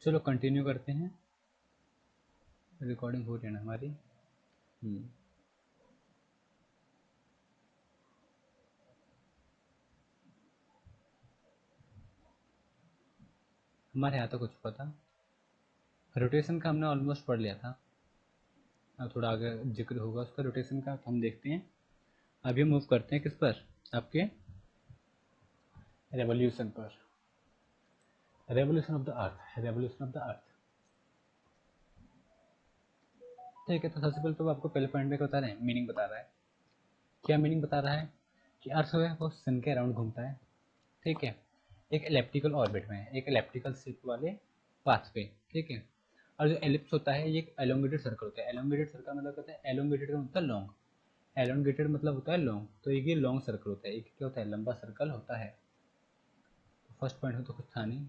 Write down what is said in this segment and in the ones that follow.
चलो कंटिन्यू करते हैं। रिकॉर्डिंग हो रही है ना हमारी। हमारे यहाँ तक हो चुका था। रोटेशन का हमने ऑलमोस्ट पढ़ लिया था। अब थोड़ा आगे जिक्र होगा उसका रोटेशन का, तो हम देखते हैं। अभी मूव करते हैं किस पर, आपके रेवोल्यूशन पर। Revolution of the earth, revolution of the अर्थ। ठीक है, तो सबसे पहले तो आपको पहले पॉइंट में बता रहे हैं, मीनिंग बता रहा है। क्या मीनिंग बता रहा है कि अर्थ जो है वो सन के अराउंड घूमता है। ठीक है, एक एलिप्टिकल ऑर्बिट में, एक एलिप्टिकल शेप वाले पाथ पे। ठीक है, और जो एलिप्स होता है ये एक एलोंगेटेड सर्कल होता है। एलोंगेटेड सर्कल मतलब कहते हैं, एलोंगेटेड का मतलब लॉन्ग, एलोंगेटेड मतलब होता है लॉन्ग, तो ये लॉन्ग सर्कल होता है, एक क्या होता है, लंबा सर्कल होता है। तो फर्स्ट पॉइंट हो तो कुछ था नहीं।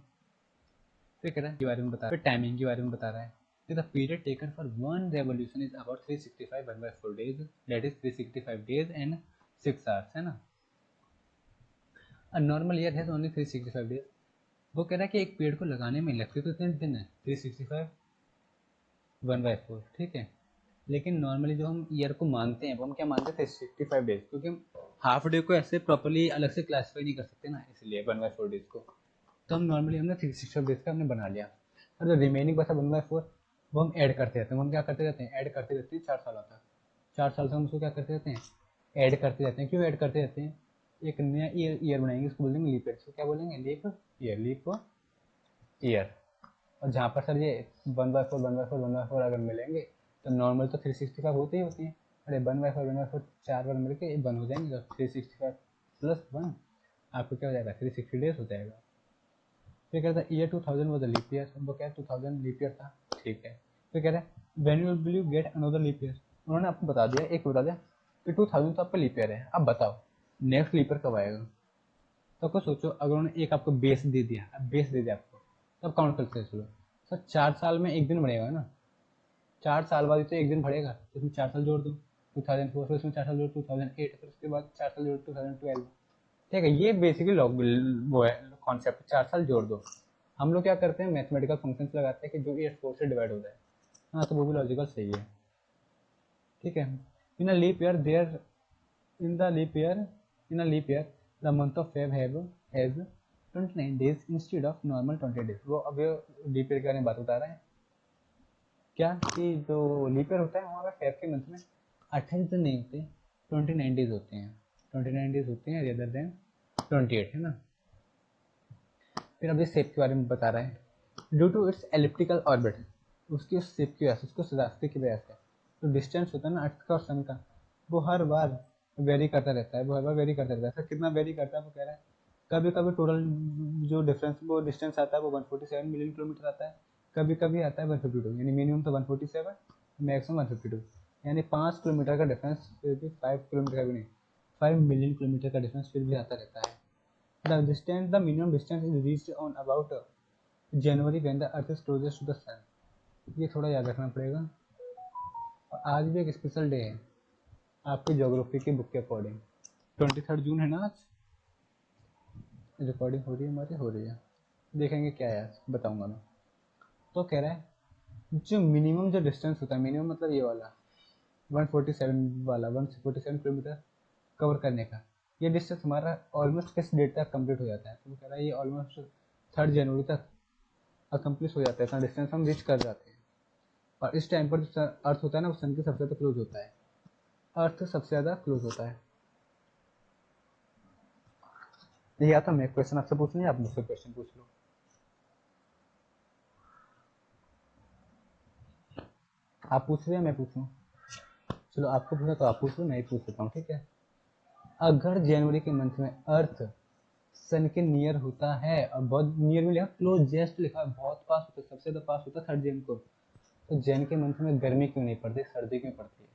फिर कह रहा है के बारे में बता रहा है, फिर टाइमिंग के बारे में बता रहा है। The period taken for one revolution is about 365 1/4 days, that is 365 days and 6 hours, है ना। A normal year has only 365 days। वो कह रहा है कि एक पेड़ को लगाने में लगते तो कितने दिन है, 365 1/4। ठीक है, लेकिन नॉर्मली जो हम ईयर को मानते हैं वो हम क्या मानते थे, 365 डेज, क्योंकि हम हाफ डे को ऐसे प्रॉपर्ली अलग से क्लासीफाई नहीं कर सकते ना, इसलिए 1/4 डेज को। तो हम नॉर्मली हमने 365 डेज का हमने बना लिया। और जो रिमेनिंग बचा 1/4 वो हम ऐड करते रहते हैं। हम क्या करते रहते हैं, ऐड करते रहते हैं 4 सालों तक। 4 साल से हम उसको क्या करते रहते हैं, ऐड करते रहते हैं। क्यों ऐड करते रहते हैं, एक नया ईयर बनाएंगे, उसको बोल देंगे लीप ईयर। इसको क्या बोलेंगे, लीप ईयर, लीप ईयर। और जहाँ पर सर ये 1/4 1/4 1/4 अगर मिलेंगे तो नॉर्मल तो 365 होती ही होती है। अरे 1/4 1/4 4 बार मिल के 1 हो जाएंगे, तो 365 प्लस 1 आपको क्या हो जाएगा, 360 डेज हो जाएगा। फिर कहता है ईयर 2000 वो लीप ईयर, वो क्या है 2000 लीप ईयर था। ठीक है, फिर कह रहे हैं when will you get another leap year. उन्होंने आपको बता दिया, एक बता दिया कि 2000 तो आपका लीप ईयर है, अब बताओ नेक्स्ट लीप ईयर कब आएगा। तो कुछ सोचो, अगर उन्होंने एक आपको बेस दे दिया, अब बेस दे दिया आपको, तब काउंट करते हैं। चलो सर 4 साल में एक दिन बढ़ेगा ना, 4 साल बाद तो एक दिन बढ़ेगा, तो उसमें 4 साल जोड़ दो 2004, फिर उसमें 4 साल जोड़ 2008, फिर उसके बाद 4 साल जोड़ 2012। ठीक है, ये बेसिकली वो है कॉन्सेप्ट, 4 साल जोड़ दो। हम लोग क्या करते हैं, मैथमेटिकल फंक्शंस लगाते हैं कि जो ईयर 4 से डिवाइड हो जाए। हाँ, तो वो भी लॉजिकल सही है। ठीक है, in a leap year there, in the leap year, in a leap year the month of Feb has 29 days instead of normal 20 days। वो अब लीप ईयर के बारे में बात बता रहा है, क्या कि जो लीप ईयर होता है वहाँ पे फेब के मंथ में 28 दिन नहीं होते, 29 डेज होते हैं। 29 डेज होते हैं रेदर देन 28, है ना। फिर अब इस शेप के बारे में बता रहा है, due to its elliptical orbit, उसकी उस शेप की वजह से, उसको रास्ते की वजह से तो डिस्टेंस होता है ना अर्थ का और सन का, वो हर बार वेरी करता रहता है, वो हर बार वेरी करता रहता है। सर कितना वेरी करता है, वो कह रहा है कभी कभी टोटल जो डिफरेंस वो डिस्टेंस आता है वो 147 मिलियन किलोमीटर आता है, कभी कभी आता है 152, यानी मिनिमम तो 147, मैक्सिमम 152, यानी 5 किलोमीटर का डिफरेंस फिर भी 5 किलोमीटर का भी नहीं, 5 मिलियन किलोमीटर का डिफरेंस फिर भी आता रहता है। The distance, the minimum distance is reached on about January when the Earth is closest to the Sun। ये थोड़ा याद रखना पड़ेगा। और आज भी एक स्पेशल डे है आपकी ज्योग्राफी की बुक के अकॉर्डिंग, 23 जून है ना आज। रिकॉर्डिंग हो रही है हमारी, हो रही है, देखेंगे क्या है आज बताऊंगा मैं। तो कह रहा है जो मिनिमम जो डिस्टेंस होता है, मिनिमम मतलब ये वाला 147 वाला, 147 किलोमीटर कवर करने का, ये डिस्टेंस हमारा ऑलमोस्ट किस डेट तक कंप्लीट हो जाता है, तो वो कह रहा है ये ऑलमोस्ट 3 जनवरी तक अकम्प्लिश हो जाता है, इतना डिस्टेंस हम रीच कर जाते हैं। और इस टाइम पर जो अर्थ होता है ना वो सन के सबसे ज़्यादा क्लोज होता है, अर्थ सबसे ज़्यादा क्लोज होता है। ये आता मैं क्वेश्चन आपसे पूछ नहीं, आप मुझसे क्वेश्चन पूछ लो। आप पूछ रहे हैं मैं पूछूं, चलो आपको पूछा तो आप पूछ लो, मैं ही पूछ लेता हूँ। ठीक है, अगर जनवरी के मंथ में अर्थ सन के नियर होता है, और बहुत नियर में लिखा, क्लोजेस्ट लिखा, बहुत पास होता है, सबसे ज़्यादा पास होता है 3 जन को, तो जैन के मंथ में गर्मी क्यों नहीं पड़ती, सर्दी क्यों पड़ती है,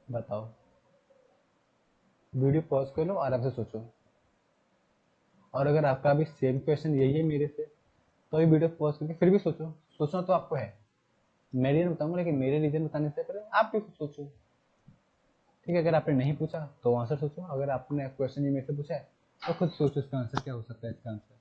बताओ। वीडियो पॉज कर लो, आराम से सोचो। और अगर आपका भी सेम क्वेश्चन यही है मेरे से, तो भी वीडियो पॉज करके फिर भी सोचो, सोचना तो आपको है, मैं रीजन बताऊंगा, लेकिन मेरे रीजन बताने से पहले आप भी कुछ सोचो। ठीक है, अगर आपने नहीं पूछा तो आंसर सोचो, अगर आपने क्वेश्चन ये मेरे से पूछा है तो खुद सोचो इसका आंसर क्या हो सकता है। इसका आंसर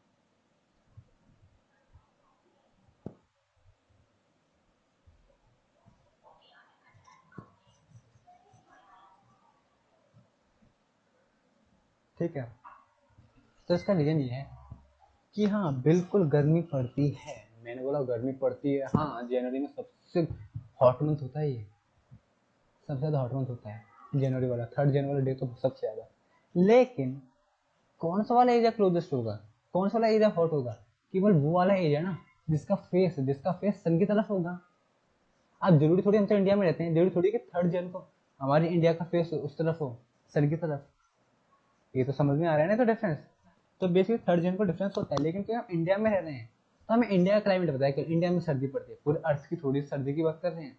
ठीक है, तो इसका रीजन ये है कि हाँ बिल्कुल गर्मी पड़ती है। मैंने बोला गर्मी पड़ती है, हाँ जनवरी में सबसे हॉट मंथ होता है ये, सबसे ज़्यादा हॉट मंथ होता है जनवरी वाला, 3 जनवरी डे तो सबसे ज़्यादा। लेकिन कौन सा वाला एरिया क्लोजेस्ट होगा, कौन सा वाला एरिया हॉट होगा? केवल वो वाला एरिया ना जिसका फेस सन की तरफ होगा। अब जरूरी थोड़ी हम तो इंडिया में रहते हैं, जरूरी थोड़ी कि 3 जन को हमारे इंडिया का फेस उस तरफ हो, सन की तरफ। ये तो समझ में आ रहा है ना, तो डिफरेंस। तो बेसिकली 3 जन को डिफरेंस होता है, लेकिन क्योंकि हम इंडिया में रह रहे हैं तो हमें इंडिया का क्लाइमेट पता है कि इंडिया में सर्दी पड़ती है। पूरे अर्थ की थोड़ी सर्दी की बात कर रहे हैं,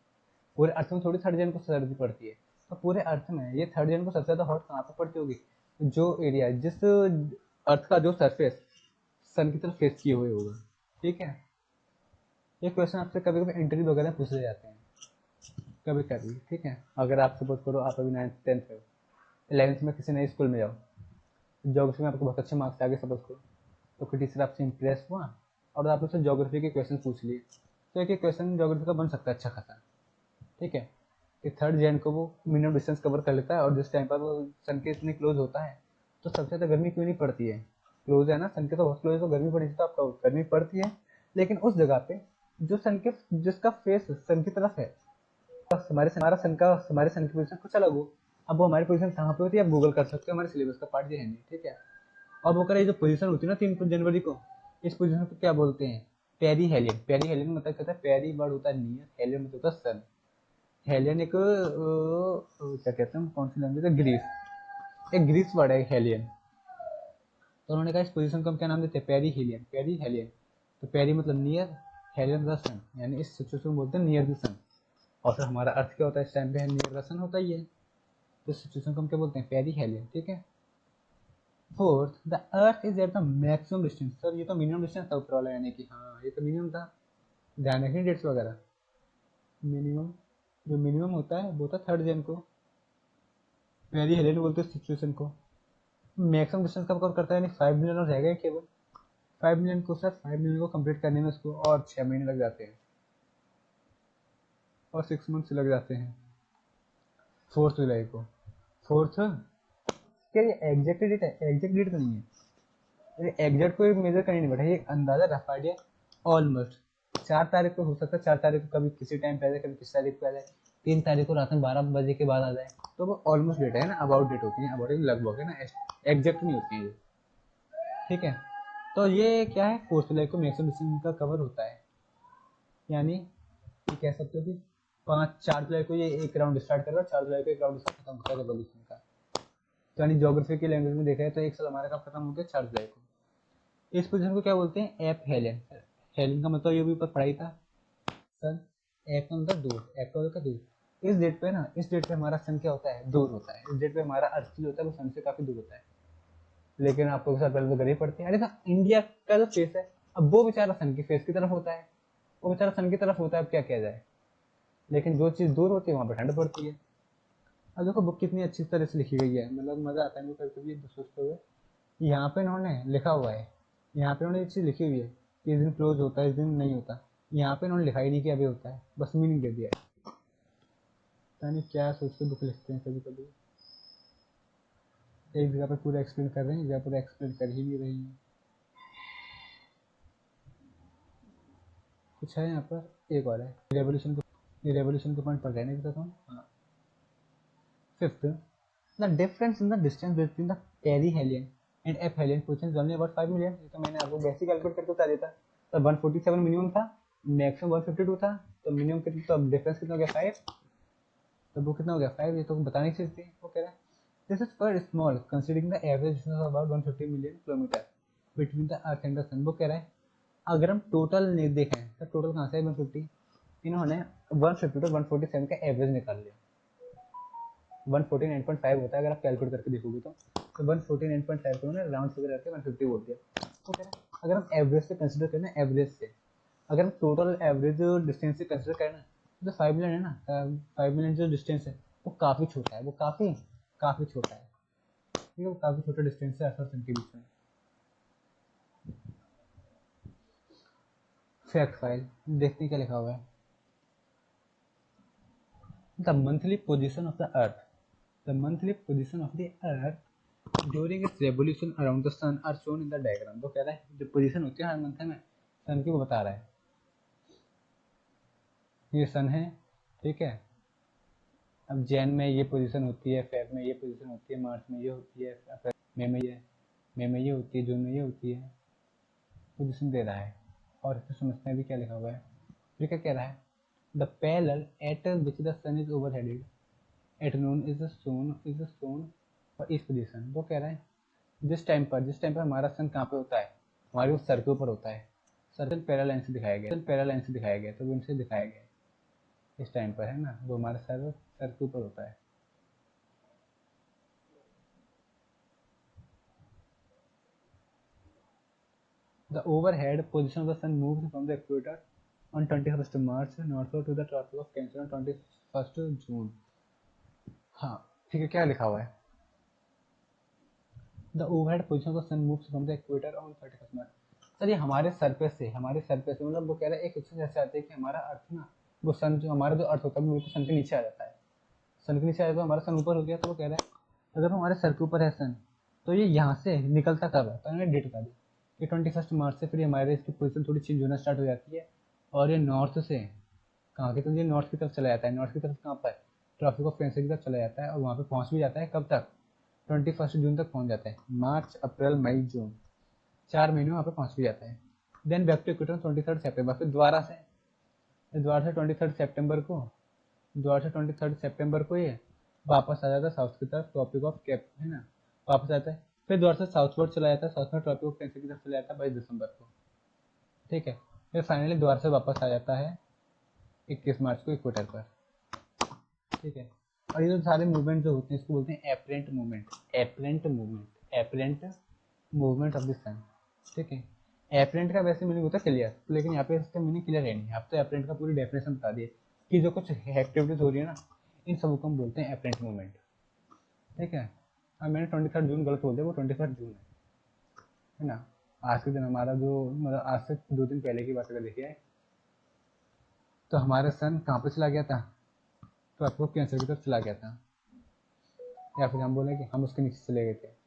पूरे अर्थ में थोड़ी 3 जन को सर्दी पड़ती है। तो पूरे अर्थ में ये 3 जन को सबसे ज्यादा हॉट कहाँ पर पड़ती होगी? जो एरिया जिस अर्थ का जो सरफेस सन की तरफ फेस किए हुए होगा। ठीक है, ये क्वेश्चन आपसे कभी कभी इंटरव्यू वगैरह पूछे जाते हैं, कभी कभी। ठीक है, अगर आप सपोज करो आप अभी 9th 10th में, 11th में किसी नए स्कूल में जाओ, ज्योग्राफी में आपको बहुत अच्छे मार्क्स आ गए सपोज करो, तो कोई टीचर आपसे इंप्रेस हुआ और आपने उससे ज्योग्राफी के क्वेश्चन पूछ लिए, तो एक क्वेश्चन ज्योग्राफी का बन सकता है अच्छा खासा। ठीक है, कि 3 जन को वो मिनिमम डिस्टेंस कवर कर लेता है, और जिस टाइम पर वो सन के इतने क्लोज होता है तो सबसे ज़्यादा गर्मी क्यों नहीं पड़ती है? क्लोज है ना सन के, तो बहुत क्लोज है तो गर्मी पड़ी, तो आपका गर्मी पड़ती है। लेकिन उस जगह पे जो सन के जिसका फेस सन की तरफ है, हमारे सन की पोजीशन कुछ अलग हो। अब वो हमारी पोजीशन कहाँ पे होती है आप गूगल कर सकते हो, हमारे सिलेबस का पार्ट ये है नहीं। ठीक है, अब वो करे जो पोजीशन होती है ना 3 जनवरी को, इस पोजीशन को क्या बोलते हैं? Perihelion. पेरी हेलियन मतलब कहता है, पेरी वर्ड होता है नियर, हेलियन मतलब होता है सन। हेलियन एक क्या कहते हैं, कौन सी लैंग्वेज है, ग्रीस, एक ग्रीस वर्ड है हेलियन। तो उन्होंने कहा इस पोजीशन को हम क्या नाम देते हैं? Perihelion, perihelion. तो पेरी मतलब नियर, हेलियन द सन, यानी इस सिचुएशन को बोलते हैं नियर द सन। और फिर हमारा अर्थ क्या होता है इस टाइम पे? नियर द सन होता ही है। तो इस सिचुएशन को हम क्या बोलते हैं? Perihelion. ठीक है, fourth, the earth is at the maximum distance. Sir ये तो मिनिमम डिस्टेंस था ऊपर वाला, यानी कि हाँ ये तो मिनिमम था, ध्यान रखिए डेट्स वगैरह। मिनिमम, जो मिनिमम होता है वो था 3 जन को, पेरी हेलियन बोलते हैं सिचुएशन को। मैक्सिमम डिस्टेंस कब कवर करता है, यानी 5 मिलियन और रह गए केवल। 5 मिलियन को, सर 5 मिलियन को कंप्लीट करने में उसको और 6 महीने लग जाते हैं, और 6 मंथ्स लग जाते हैं। 4 जुलाई को, फोर्थ, क्या ये एग्जैक्ट डेट है? एग्जैक्ट डेट तो नहीं है, ये एग्जैक्ट कोई मेजर करनी नहीं बैठा, ये अंदाजा रफ आइडिया। ऑलमोस्ट 4 तारीख को हो सकता है, 4 तारीख को कभी किसी टाइम पे आ जाए, कभी किस तारीख को आ जाए, 3 तारीख को रात में 12 बजे के बाद आ जाए, तो वो ऑलमोस्ट डेट है ना, अबाउट डेट होती है, अबाउट लगभग है ना, एग्जैक्ट नहीं होती है ये। ठीक है, तो ये क्या है, 4 जुलाई को मैक्सिमम डिस्टेंस का कवर होता है, यानी ये कह सकते हो कि 4 जुलाई को ये एक राउंड स्टार्ट कर रहा है, 4 जुलाई को एक राउंड इसका खत्म होता है रेवोल्यूशन का। तो यानी ज्योग्राफी की लैंग्वेज में देखा है तो एक साल हमारा कब खत्म हो गया? 4 जुलाई को। इस पोजीशन को क्या बोलते हैं? App Helen. हेलेन का मतलब ये भी ऊपर पढ़ाई था सर, एप का मतलब दूर, एप का मतलब दूर। इस डेट पे ना, इस डेट पे हमारा सन क्या होता है? दूर होता है। इस डेट पे हमारा अर्थ जो होता है वो सन से काफी दूर होता है। लेकिन आपको सर पहले तो गर्मी पड़ती है। अरे सर इंडिया का जो फेस है, अब वो बेचारा सन की फेस की तरफ होता है, वो बेचारा सन की तरफ होता है, अब क्या किया जाए। लेकिन जो चीज़ दूर होती है वहाँ पर ठंड पड़ती है। अब देखो बुक कितनी अच्छी तरह से लिखी गई है, मतलब मज़ा आता है मुझे कभी कभी सोचते हुए। यहाँ पे इन्होंने लिखा हुआ है, यहाँ पे इन्होंने एक चीज़ लिखी हुई है कि इस दिन क्लोज होता है, इस दिन नहीं होता। यहाँ पे इन्होंने लिखा ही नहीं कि अभी होता है, बस मीनिंग दे दिया है। पता नहीं क्या सोच के बुक लिखते हैं कभी कभी। एक जगह पर पूरा एक्सप्लेन कर रहे हैं, एक जगह पूरा एक्सप्लेन कर ही नहीं रही है। कुछ है यहाँ पर एक और है, रेवोल्यूशन को, ये रेवोल्यूशन के पॉइंट पर रहने देता हूँ। हाँ, fifth, the difference in the distance between the perihelion and aphelion position only about 5 million. ये तो मैंने आपको वैसे कैलकुलेट करके बता दिया था। तो 147 मिनिमम था, मैक्सिमम 152 था, तो मिनिमम कितना, तो डिफरेंस कितना हो गया? 5। तो वो कितना हो गया? 5। ये तो बताने की चीज थी। वो कह रहा है this is quite small considering the average distance of about 150 million kilometre between the earth and the sun. वो कह रहा है अगर हम टोटल नहीं देखें तो टोटल कहाँ से है 150, इन्होंने 150 to 147 का एवरेज निकाल लिया। 149.5 होता है अगर आप कैलकुलेट करके देखोगे तो 149.5 को उन्होंने राउंड फिगर करके 150 बोल दिया। तो कह रहा है अगर हम एवरेज से कंसिडर करें, एवरेज से, अगर हम टोटल एवरेज डिस्टेंस से कंसिडर करें ना, तो 5 मिलियन है ना, 5 मिलियन जो डिस्टेंस है वो काफ़ी छोटा है, वो काफ़ी काफ़ी छोटा है। ठीक है, काफ़ी छोटा डिस्टेंस है अर्थ और सन के बीच में। फैक्ट फाइल देखते हैं क्या लिखा हुआ है। The monthly position of the earth, the monthly position of the earth during its revolution around the sun are shown in the diagram. तो कह रहा है जो पोजीशन होती है हर मंथ में सन की, वो बता रहा है। ये सन है, ठीक है। अब जैन में ये पोजीशन होती है, फेब में ये पोजीशन होती है, मार्च में ये होती है, अप्रैल मई में ये होती है, जून में ये होती है। पोजीशन दे रहा है और इसको समझते हैं भी क्या लिखा हुआ है। फिर क्या कह रहा है, the parallel at which the sun is overheaded at noon is shown for each position. वो कह रहा है जिस टाइम पर हमारा सन कहाँ पे होता है, हमारे उस सर के ऊपर होता है। सर्कल पैरेलल लाइन से दिखाया गया, तो वो इनसे दिखाया गया है इस टाइम पर, है ना, वो हमारा सर के ऊपर होता है। The overhead position of the sun moves from the equator on 21st March northward to the Tropic of Cancer on 21st June। हाँ ठीक है, क्या लिखा हुआ है, the overhead position of the sun moves from the equator on 31st March। Sir ये हमारे sir पे से मतलब वो कह रहा है एक एक्शन ऐसे आते हैं कि हमारा अर्थ ना, वो सन जो हमारा जो अर्थ होता है वो बिल्कुल सन के नीचे आ जाता है। सन के नीचे आया तो हमारा सन ऊपर हो गया। तो वो कह रहा है अगर हमारे सर के ऊपर है सन, तो ये यहाँ से निकलता कब है, तो उन्होंने डेट बता दी कि 21st मार्च से फिर हमारे इसकी पोजीशन थोड़ी चेंज होना स्टार्ट हो जाती है। और ये नॉर्थ से कहाँ की, तो ये नॉर्थ की तरफ चला जाता है। नॉर्थ की तरफ कहाँ पर, ट्रॉपिक ऑफ कैंसर की तरफ चला जाता है और वहाँ पे पहुँच भी जाता है। कब तक, 21 जून तक पहुँच जाता है। मार्च अप्रैल मई जून 4 महीने वहाँ पे पहुँच भी जाता है। देन बैक टू इक्वेटर 23 सितंबर, फिर दोबारा से 23 सितंबर को ये वापस आ जाता है साउथ की तरफ, ट्रॉपिक ऑफ कैप, है ना, वापस आता है। फिर दोबारा से साउथवर्ड चला जाता है, साउथ में ट्रॉपिक ऑफ कैंसर की तरफ चला जाता है 22 दिसंबर को, ठीक है। फिर फाइनली दोबारा से वापस आ जाता है 21 मार्च को इक्वेटर पर, ठीक है। और ये जो सारे मूवमेंट जो होते हैं इसको बोलते हैं एपरेंट मूवमेंट ऑफ द सन, ठीक है। एपरेंट का वैसे मीनिंग होता है क्लियर, लेकिन यहाँ पे इसका मीनिंग क्लियर है नहीं। आप तो एपरेंट का पूरी डेफिनेशन बता दिए कि जो कुछ एक्टिविटीज हो रही है ना, इन सबको हम बोलते हैं एपरेंट मूवमेंट, ठीक है। अब मैंने 23 जून गलत बोल दिया, वो 21 जून है ना। आज के दिन हमारा जो मतलब आज से 2 दिन पहले की बात अगर देखिए तो हमारा सन कहाँ पे चला गया था, तो आपको कैंसर की तरफ चला गया था, या फिर हम बोले कि हम उसके नीचे चले गए थे।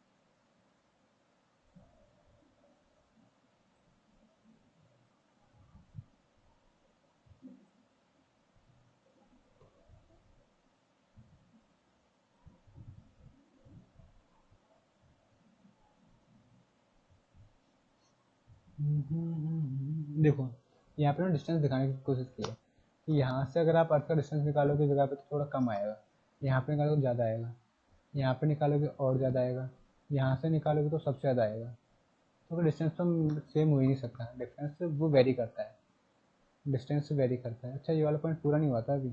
देखो यहाँ पे ना डिस्टेंस दिखाने की कोशिश की है कि यहाँ से अगर आप अर्थ का डिस्टेंस निकालोगे जगह पे तो थोड़ा कम आएगा, यहाँ पे निकालोगे ज़्यादा आएगा, यहाँ पे निकालोगे और ज़्यादा आएगा, यहाँ से निकालोगे तो सबसे ज़्यादा आएगा। तो डिस्टेंस तो सेम हो ही नहीं सकता, डिस्टेंस वो वेरी करता है, डिस्टेंस वेरी करता है। अच्छा ये वाला पॉइंट पूरा नहीं हुआ था अभी,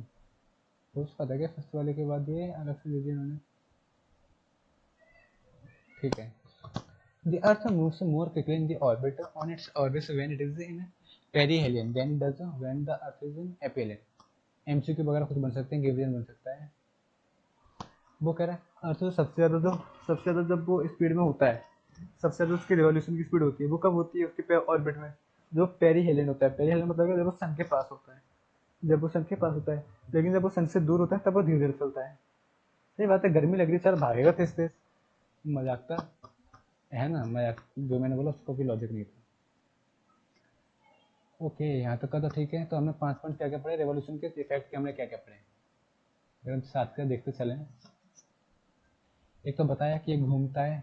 तो उसका था क्या फर्स्ट वाले के बाद ये अलग से दे दिया उन्होंने, ठीक है। The Earth moves more quickly in the orbit on its orbit when it is in perihelion than it does when the Earth is in aphelion। MCQ वगैरह कुछ बन सकते हैं, गिब्रियन बन सकता है। वो कह रहा है अर्थ सबसे ज़्यादा जब वो स्पीड में होता है, सबसे ज़्यादा उसकी रिवॉल्यूशन की स्पीड होती है, वो कब होती है उसके ऑर्बिट में, जो पेरीहेलियन होता है। पेरीहेलियन मतलब जब वो सन के पास होता है, जब वो सन के पास होता है। लेकिन जब वो सन से दूर होता है तब वो धीरे धीरे चलता है। सही बात है, गर्मी लग रही है सर, भागेगा तेज तेज, मजाक था, है ना, मजाक जो मैंने बोला उसको भी लॉजिक नहीं था। ओके यहाँ तक का तो ठीक है। तो हमने 5 पॉइंट क्या क्या पढ़े, रेवोल्यूशन के इफेक्ट के हमने क्या क्या पढ़े, अगर हम साथ से देखते चलें। एक तो बताया कि ये घूमता है,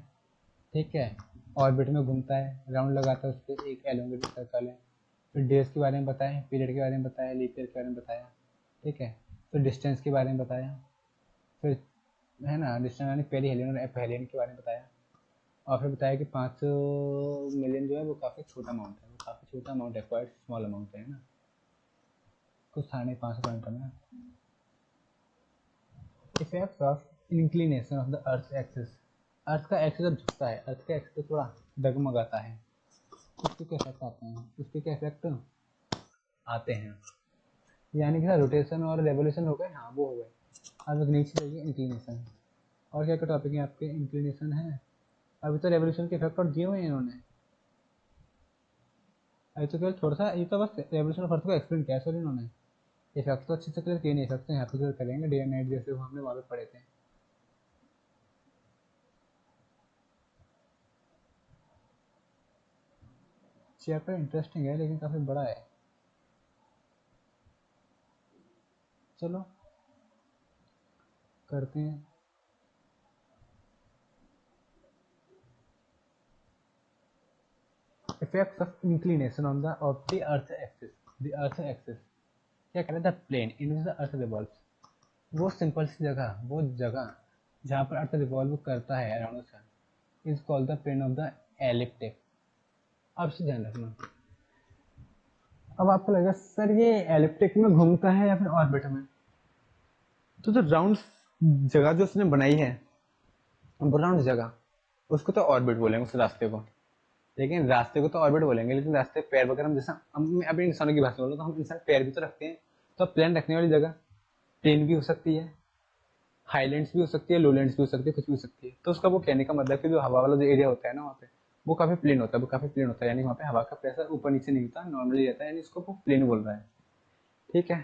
ठीक है, ऑर्बिट में घूमता है, राउंड लगाता है उस पर, एक एलोंगेटेड सर्कल है। फिर डेज के बारे में बताया, पीरियड के बारे में बताया, लीप ईयर के बारे में बताया, ठीक है। फिर डिस्टेंस के बारे में बताया, फिर है ना डिस्टेंस यानी पेरीहेलियन और एपहेलियन के बारे में बताया। और फिर बताया कि 5 मिलियन जो है वो काफ़ी छोटा अमाउंट है, वो काफ़ी छोटा अमाउंट है, क्वाइट स्मॉल अमाउंट है ना, कुछ 5.5 में। Effect of inclination of the earth axis, earth का एक्सिस जब झुकता है, अर्थ का एक्सिस थोड़ा डगमगाता है, उसके क्या इफेक्ट आते हैं, उसके क्या इफेक्ट आते हैं, यानी कि रोटेशन और रेवोल्यूशन हो गए, हाँ वो हो गए। अब एक नीचे चाहिए इंक्लिनेशन। और क्या क्या टॉपिक है आपके, इंक्लिनेशन है, अभी तो रेवोल्यूशन के इफेक्ट और दिए हुए हैं इन्होंने, अभी तो केवल थोड़ा सा, ये तो बस रेवोल्यूशन ऑफ अर्थ को एक्सप्लेन किया सर इन्होंने, इफेक्ट तो अच्छे से क्लियर किए नहीं, इफेक्ट तो यहाँ पे क्लियर करेंगे डे एंड नाइट जैसे वो हमने वहाँ पे पढ़े थे। चैप्टर इंटरेस्टिंग है लेकिन काफ़ी बड़ा है। चलो करते हैं। Effects of inclination on the of the earth axis, the earth axis, क्या कह रहे हैं, the plane in which the earth revolves, वो सिंपल सी जगह, वो जगह जहाँ पर अर्थ रिवॉल्व करता है around the sun is called the plane of the ecliptic. अब से ध्यान रखना, अब आपको लगेगा सर ये एलिप्टिक में घूमता है या फिर ऑर्बिट में, तो जो राउंड जगह जो उसने बनाई है, राउंड जगह, उसको तो ऑर्बिट बोलेंगे उस रास्ते को, लेकिन रास्ते को तो ऑर्बिट बोलेंगे, लेकिन रास्ते पैर वगैरह हम जैसा हम अभी इंसानों की भाषा बोलो तो हम इंसान पैर भी तो रखते हैं, तो प्लेन रखने वाली जगह प्लेन भी हो सकती है, हाईलैंड्स भी हो सकती है, लोलैंड्स भी हो सकती है, कुछ भी हो सकती है। तो उसका वो कहने का मतलब कि जो हवा वाला जो एरिया होता है ना वहाँ पे, वो काफी प्लेन होता है, वो काफी प्लेन होता है, यानी वहाँ पे हवा का प्रेशर ऊपर नीचे नहीं होता, नॉर्मली रहता है, यानी इसको वो प्लेन बोल रहा है। ठीक है,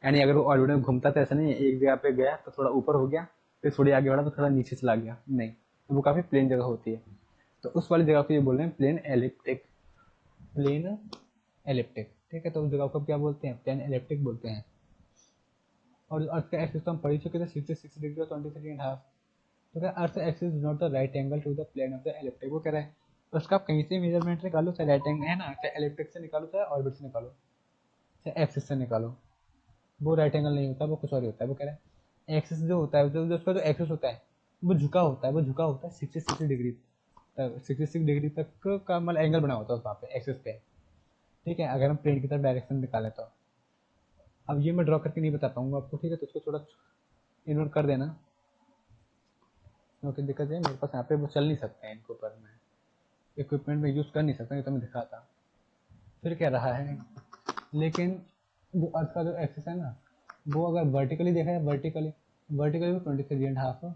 यानी अगर वो ऑर्बिट में घूमता तो ऐसा नहीं है एक जगह पे गया तो थोड़ा ऊपर हो गया, फिर थोड़ी आगे बढ़ा तो थोड़ा नीचे चला गया, नहीं, तो वो काफी प्लेन जगह होती है। तो उस वाली जगह को ये बोल रहे हैं प्लेन एलिप्टिक, प्लेन एलिप्टिक। ठीक है, तो उस जगह को क्या बोलते हैं, प्लेन एलिप्टिक बोलते हैं। और अर्थ का एक्सिस तो हम पढ़ ही चुके थे, 66 डिग्री और 23.5। तो क्या earth axis is not the right angle to the plane of the ecliptic, वो कह रहा है तो उसका आप कहीं से मेजरमेंट निकालो, चाहे राइट एंगल है ना, चाहे एलिप्टिक से निकालो, चाहे ऑर्बिट से निकालो, चाहे एक्सिस से निकालो, वो राइट एंगल नहीं होता, वो कुछ और ही होता है। वो कह रहा है एक्सिस जो होता है, जो उसका जो एक्सिस होता है वो झुका होता है, वो झुका होता है 66 डिग्री तक, 66 डिग्री तक का मतलब एंगल बना होता है वहाँ पे एक्सिस पे। ठीक है, अगर हम प्लेन की तरफ डायरेक्शन निकालें तो, अब ये मैं ड्रॉ करके नहीं बता पाऊंगा आपको, ठीक है, तो उसको थोड़ा इन्वर्ट कर देना, क्योंकि दिक्कत है मेरे पास यहाँ पे वो चल नहीं सकते हैं, इनको पर मैं इक्विपमेंट में यूज़ कर नहीं सकता, ये तो मैं दिखाता। फिर क्या रहा है, लेकिन जो अर्थ का जो एक्सिस है ना, वो अगर वर्टिकली देखा जाए, वर्टिकली वर्टिकली वो 23.5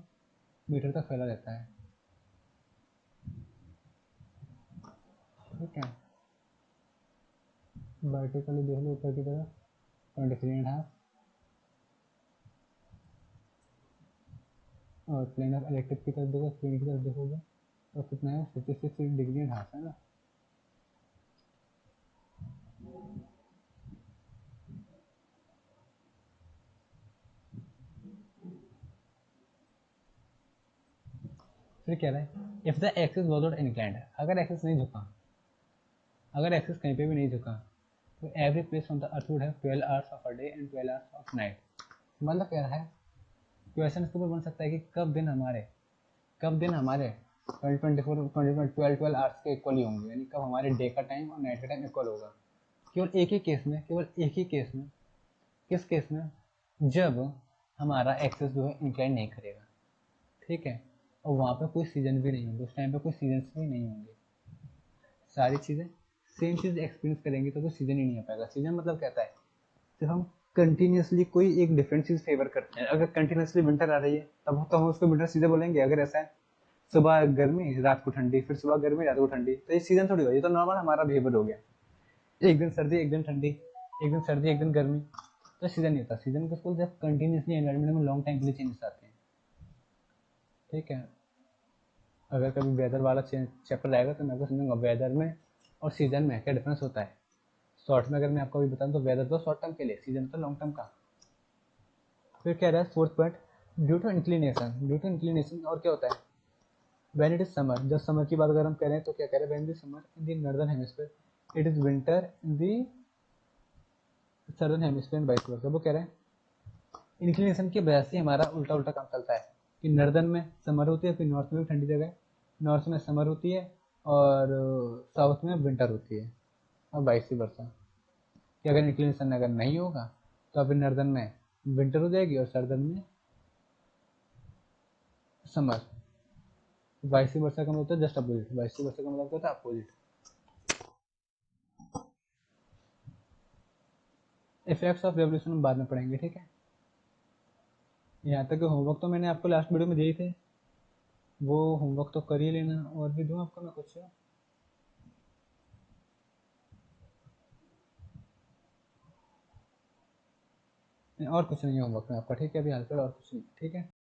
मीटर तक फैला रहता है। ठीक है, वर्टिकली देख लो ऊपर की तरफ 23.5, और प्लेन ऑफ इलेक्ट्रिक की तरफ देखो, प्लेन की तरफ देखोगे तो कितना है, 66.5 है ना। फिर कह रहा है if the axis was not inclined, अगर एक्सिस नहीं झुका, अगर एक्सिस कहीं पे भी नहीं झुका, तो every place on the earth would have 12 hours of a day and 12 hours of night. मतलब कह रहा है, क्वेश्चन इसके ऊपर बन सकता है कि कब दिन हमारे, कब दिन हमारे 12 आवर्स के इक्वल ही होंगे, यानी कब हमारे डे का टाइम और नाइट का टाइम इक्वल होगा। केवल एक ही केस में, केवल एक ही केस में, किस केस में, जब हमारा एक्सेस जो है इंक्लाइन नहीं करेगा। ठीक है, और वहाँ पे कोई सीजन भी नहीं होंगे, उस टाइम पे कोई सीजन भी नहीं होंगे, सारी चीज़ें सेम चीज़ एक्सपीरियंस करेंगे तो कोई सीजन ही नहीं आ पाएगा। सीजन मतलब कहता है जब हम कंटिन्यूसली कोई एक डिफरेंट चीज़ फेवर करते हैं, अगर कंटिन्यूसली विंटर आ रही है तब तो हम उसको विंटर सीजन बोलेंगे, अगर ऐसा है सुबह गर्मी रात को ठंडी, फिर सुबह गर्मी रात को ठंडी, तो ये सीजन थोड़ी हो, ये तो नॉर्मल हमारा बिहेवियर हो गया, एक दिन सर्दी एक दिन ठंडी, एक दिन सर्दी एक दिन गर्मी, तो सीजन नहीं होता। सीजन किसको बोलते हैं, जब कंटिन्यूसली एनवायरमेंट में लॉन्ग टाइम के लिए चेंजेस आते हैं। ठीक है, अगर कभी वेदर वाला चैप्टर आएगा तो मैं आपको समझूंगा वेदर में और सीजन में क्या डिफरेंस होता है। शॉर्ट में अगर मैं आपको अभी बताऊं तो वेदर तो शॉर्ट टर्म के लिए, सीजन तो लॉन्ग टर्म का। फिर कह रहा है fourth point, due to inclination, due to inclination और क्या होता है, व्हेन इट इज समर, जब समर की बात अगर हम कह रहे हैं तो क्या कह रहे हैं, when it is summer in the northern hemisphere, it is winter in the southern hemisphere, vice versa. वो कह रहे हैं इंक्लिनेशन की वजह से हमारा उल्टा उल्टा काम चलता है, कि नॉर्दर्न में समर होती है, फिर नॉर्थ में भी ठंडी जगह है, नॉर्थ में समर होती है और साउथ में विंटर होती है, और वाइस वर्सा। कि अगर इंक्लिनेशन अगर नहीं होगा तो फिर नॉर्दर्न में विंटर हो जाएगी और सदर्न में समर, वाइस वर्सा का मतलब होता है जस्ट अपोजिट, वाइस वर्सा का मतलब होता है अपोजिट। इफेक्ट्स ऑफ रेवोल्यूशन हम बाद में पढ़ेंगे। ठीक है, यहाँ तक होमवर्क तो मैंने आपको लास्ट वीडियो में दिए थे, वो होमवर्क तो कर ही लेना। और भी दूँ आपको मैं कुछ? नहीं, और कुछ नहीं है होमवर्क में आपका, ठीक है? अभी हाल फिलहाल और कुछ नहीं, ठीक है?